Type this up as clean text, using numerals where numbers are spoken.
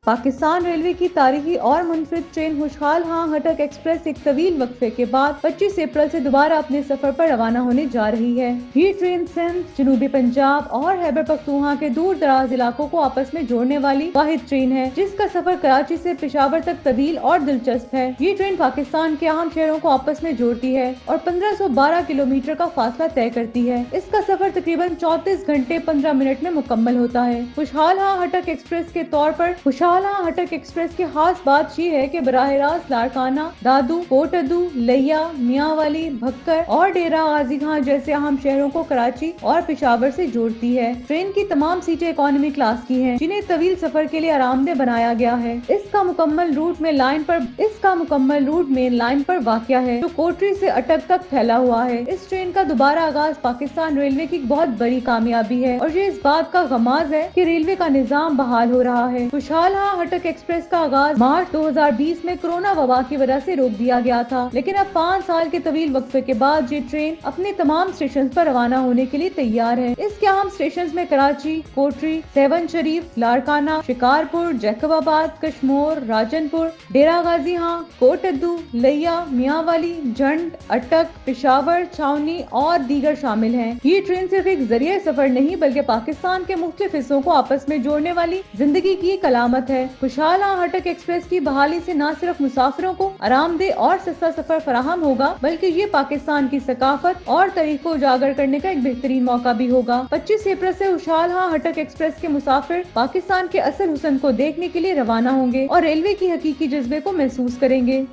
Pakistan railway کی تاریخی اور منفرد ٹرین خوشحال ہٹک ایکسپریس ایک طویل وقفے کے بعد 25 اپریل سے دوبارہ اپنے سفر پر روانہ ہونے جا رہی ہے۔ یہ ٹرین سندھ، جنوبی پنجاب اور خیبر پختونخوا کے دور دراز علاقوں کو آپس میں جوڑنے والی واحد ٹرین ہے، جس کا سفر کراچی سے پشاور تک طویل اور دلچسپ ہے۔ یہ ٹرین پاکستان کے اہم شہروں کو آپس میں جوڑتی ہے اور 1512 کلومیٹر کا فاصلہ طے کرتی ہے۔ اس کا سفر تقریباً 34 گھنٹے 15 منٹ میں مکمل ہوتا ہے۔ خوشحال ہٹک ایکسپریس کے طور پر خوشحال ہٹک ایکسپریس کی خاص بات یہ ہے کہ براہ راست لاڑکانہ، دادو، کوٹادو، لیا، میاں والی، بھکر اور ڈیرہ غازی خان جیسے اہم شہروں کو کراچی اور پشاور سے جوڑتی ہے۔ ٹرین کی تمام سیٹیں اکانومی کلاس کی ہیں، جنہیں طویل سفر کے لیے آرام دہ بنایا گیا ہے۔ اس کا مکمل روٹ مین لائن پر واقع ہے، جو کوٹری سے اٹک تک پھیلا ہوا ہے۔ اس ٹرین کا دوبارہ آغاز پاکستان ریلوے کی ایک بہت بڑی کامیابی ہے اور یہ اس بات کا غماز ہے کہ ریلوے کا نظام بحال ہو رہا ہے۔ خوشحال ہٹک ایکسپریس کا آغاز مارچ 2020 میں کورونا وبا کی وجہ سے روک دیا گیا تھا، لیکن اب 5 سال کے طویل وقفے کے بعد یہ ٹرین اپنے تمام اسٹیشنز پر روانہ ہونے کے لیے تیار ہے۔ اس کے اہم اسٹیشنز میں کراچی، کوٹری، سیون شریف، لاڑکانہ، شکارپور، جیکب آباد، کشمور، راجن پور، ڈیرہ غازی خان، کوٹادو، لیا، میاں والی، جھنڈ، اٹک، پشاور، چھاؤنی اور دیگر شامل ہیں۔ یہ ٹرین صرف ایک ذریعہ سفر نہیں بلکہ پاکستان کے مختلف حصوں کو آپس میں جوڑنے والی زندگی کی ایک علامت ہے۔ خوشحال ہٹک ایکسپریس کی بحالی سے نہ صرف مسافروں کو آرام دہ اور سستا سفر فراہم ہوگا بلکہ یہ پاکستان کی ثقافت اور تاریخ کو اجاگر کرنے کا ایک بہترین موقع بھی ہوگا۔ 25 اپریل سے خوشحال ہٹک ایکسپریس کے مسافر پاکستان کے اصل حسن کو دیکھنے کے لیے روانہ ہوں گے اور ریلوے کی حقیقی جذبے کو محسوس کریں گے۔